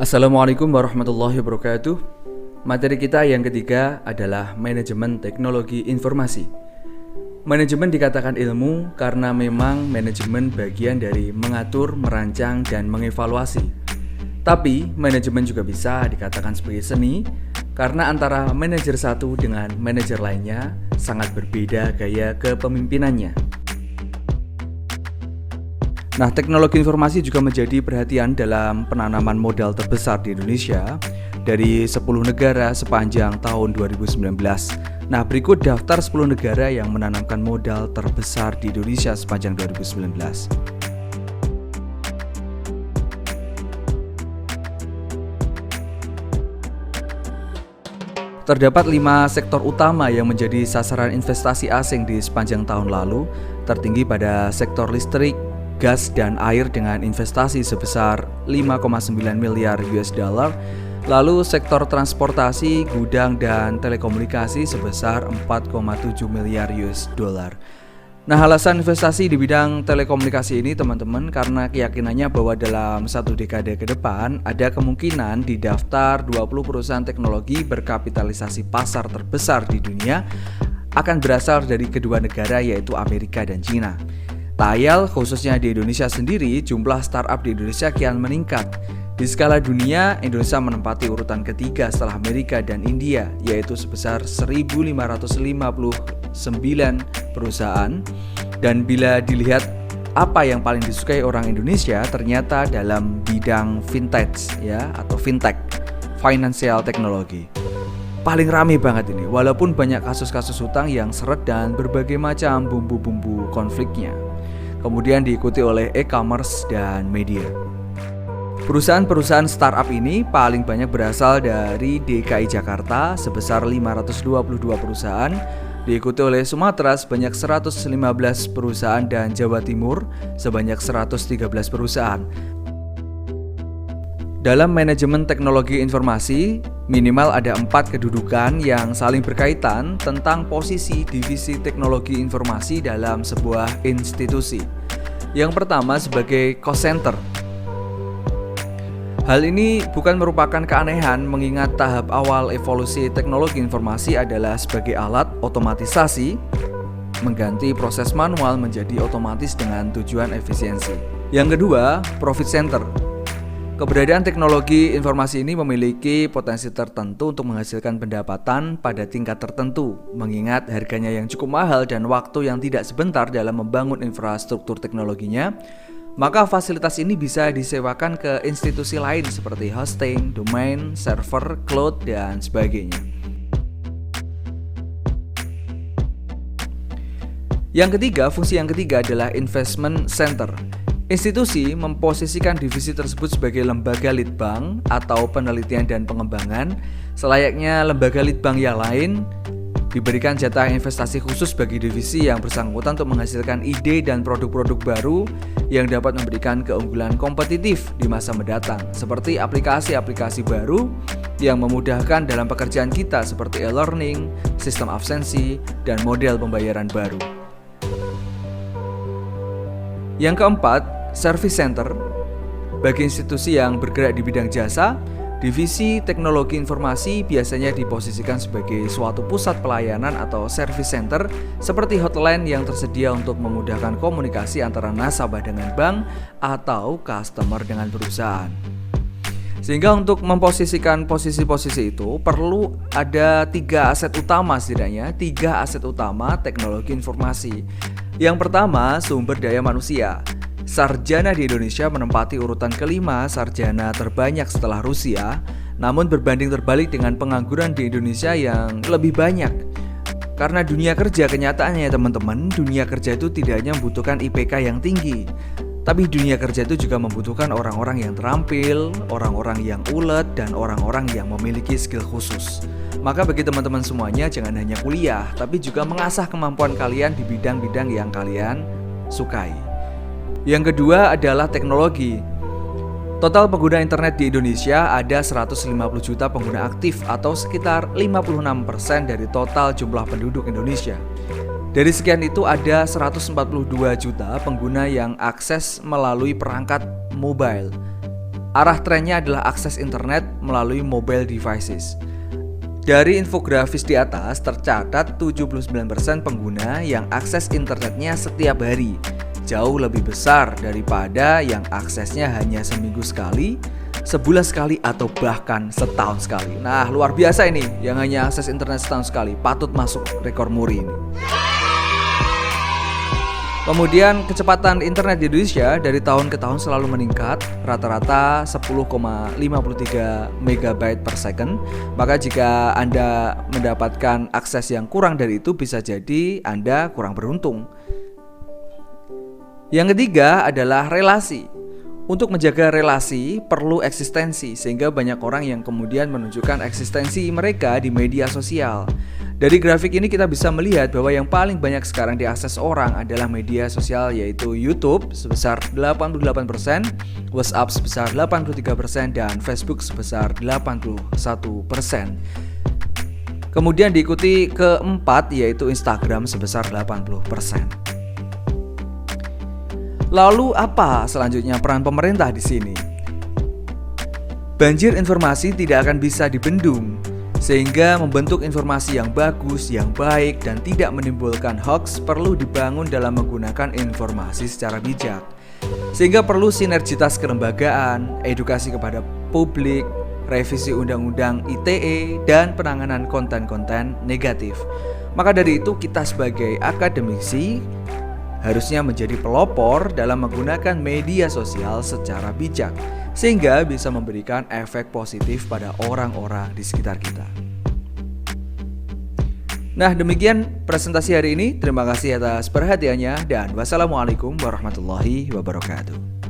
Assalamualaikum warahmatullahi wabarakatuh. Materi kita yang ketiga adalah manajemen teknologi informasi. Manajemen dikatakan ilmu karena memang manajemen bagian dari mengatur, merancang, dan mengevaluasi. Tapi manajemen juga bisa dikatakan sebagai seni karena antara manajer satu dengan manajer lainnya sangat berbeda gaya kepemimpinannya. Nah, teknologi informasi juga menjadi perhatian dalam penanaman modal terbesar di Indonesia dari 10 negara sepanjang tahun 2019. Nah, berikut daftar 10 negara yang menanamkan modal terbesar di Indonesia sepanjang 2019. Terdapat 5 sektor utama yang menjadi sasaran investasi asing di sepanjang tahun lalu, tertinggi pada sektor listrik, gas dan air dengan investasi sebesar 5,9 miliar US dollar, lalu sektor transportasi, gudang dan telekomunikasi sebesar 4,7 miliar US dollar. Nah, alasan investasi di bidang telekomunikasi ini teman-teman karena keyakinannya bahwa dalam satu dekade ke depan ada kemungkinan di daftar 20 perusahaan teknologi berkapitalisasi pasar terbesar di dunia akan berasal dari kedua negara yaitu Amerika dan China. Tayal, khususnya di Indonesia sendiri, jumlah startup di Indonesia kian meningkat. Di skala dunia, Indonesia menempati urutan ketiga setelah Amerika dan India, yaitu sebesar 1.559 perusahaan. Dan bila dilihat apa yang paling disukai orang Indonesia, ternyata dalam bidang fintech atau fintech, financial technology. Paling rame banget ini, walaupun banyak kasus-kasus hutang yang seret dan berbagai macam bumbu-bumbu konfliknya. Kemudian diikuti oleh e-commerce dan media. Perusahaan-perusahaan startup ini paling banyak berasal dari DKI Jakarta sebesar 522 perusahaan, diikuti oleh Sumatera sebanyak 115 perusahaan dan Jawa Timur sebanyak 113 perusahaan. Dalam manajemen teknologi informasi, minimal ada 4 kedudukan yang saling berkaitan tentang posisi divisi teknologi informasi dalam sebuah institusi. Yang pertama sebagai cost center. Hal ini bukan merupakan keanehan mengingat tahap awal evolusi teknologi informasi adalah sebagai alat otomatisasi, mengganti proses manual menjadi otomatis dengan tujuan efisiensi. Yang kedua, profit center. Keberadaan teknologi informasi ini memiliki potensi tertentu untuk menghasilkan pendapatan pada tingkat tertentu, mengingat harganya yang cukup mahal dan waktu yang tidak sebentar dalam membangun infrastruktur teknologinya, maka fasilitas ini bisa disewakan ke institusi lain seperti hosting, domain, server, cloud, dan sebagainya. Fungsi yang ketiga adalah investment center. Institusi memposisikan divisi tersebut sebagai lembaga litbang atau penelitian dan pengembangan. Selayaknya lembaga litbang yang lain, diberikan jatah investasi khusus bagi divisi yang bersangkutan untuk menghasilkan ide dan produk-produk baru yang dapat memberikan keunggulan kompetitif di masa mendatang, seperti aplikasi-aplikasi baru yang memudahkan dalam pekerjaan kita seperti e-learning, sistem absensi, dan model pembayaran baru. Yang keempat, service center. Bagi institusi yang bergerak di bidang jasa, divisi teknologi informasi biasanya diposisikan sebagai suatu pusat pelayanan atau service center seperti hotline yang tersedia untuk memudahkan komunikasi antara nasabah dengan bank atau customer dengan perusahaan. Sehingga untuk memposisikan posisi-posisi itu perlu ada 3 aset utama setidaknya, 3 aset utama teknologi informasi. Yang pertama, sumber daya manusia. Sarjana di Indonesia menempati urutan kelima sarjana terbanyak setelah Rusia, namun berbanding terbalik dengan pengangguran di Indonesia yang lebih banyak. Karena dunia kerja, kenyataannya teman-teman, dunia kerja itu tidak hanya membutuhkan IPK yang tinggi, tapi dunia kerja itu juga membutuhkan orang-orang yang terampil, orang-orang yang ulet, dan orang-orang yang memiliki skill khusus. Maka bagi teman-teman semuanya, jangan hanya kuliah, tapi juga mengasah kemampuan kalian di bidang-bidang yang kalian sukai. Yang kedua adalah teknologi. Total pengguna internet di Indonesia ada 150 juta pengguna aktif atau sekitar 56% dari total jumlah penduduk Indonesia. Dari sekian itu ada 142 juta pengguna yang akses melalui perangkat mobile. Arah trennya adalah akses internet melalui mobile devices. Dari infografis di atas tercatat 79% pengguna yang akses internetnya setiap hari, jauh lebih besar daripada yang aksesnya hanya seminggu sekali, sebulan sekali, atau bahkan setahun sekali. Nah, luar biasa ini yang hanya akses internet setahun sekali, patut masuk rekor muri ini. Kemudian kecepatan internet di Indonesia dari tahun ke tahun selalu meningkat, rata-rata 10,53 MB per second. Maka jika Anda mendapatkan akses yang kurang dari itu, bisa jadi Anda kurang beruntung. Yang ketiga adalah relasi. Untuk menjaga relasi perlu eksistensi, sehingga banyak orang yang kemudian menunjukkan eksistensi mereka di media sosial. Dari grafik ini kita bisa melihat bahwa yang paling banyak sekarang diakses orang adalah media sosial, yaitu YouTube sebesar 88%, WhatsApp sebesar 83%, dan Facebook sebesar 81%. Kemudian diikuti keempat yaitu Instagram sebesar 80%. Lalu apa selanjutnya peran pemerintah di sini? Banjir informasi tidak akan bisa dibendung, sehingga membentuk informasi yang bagus, yang baik, dan tidak menimbulkan hoax perlu dibangun dalam menggunakan informasi secara bijak. Sehingga perlu sinergitas kelembagaan, edukasi kepada publik, revisi undang-undang ITE, dan penanganan konten-konten negatif. Maka dari itu kita sebagai akademisi harusnya menjadi pelopor dalam menggunakan media sosial secara bijak, sehingga bisa memberikan efek positif pada orang-orang di sekitar kita. Nah, demikian presentasi hari ini. Terima kasih atas perhatiannya dan wassalamualaikum warahmatullahi wabarakatuh.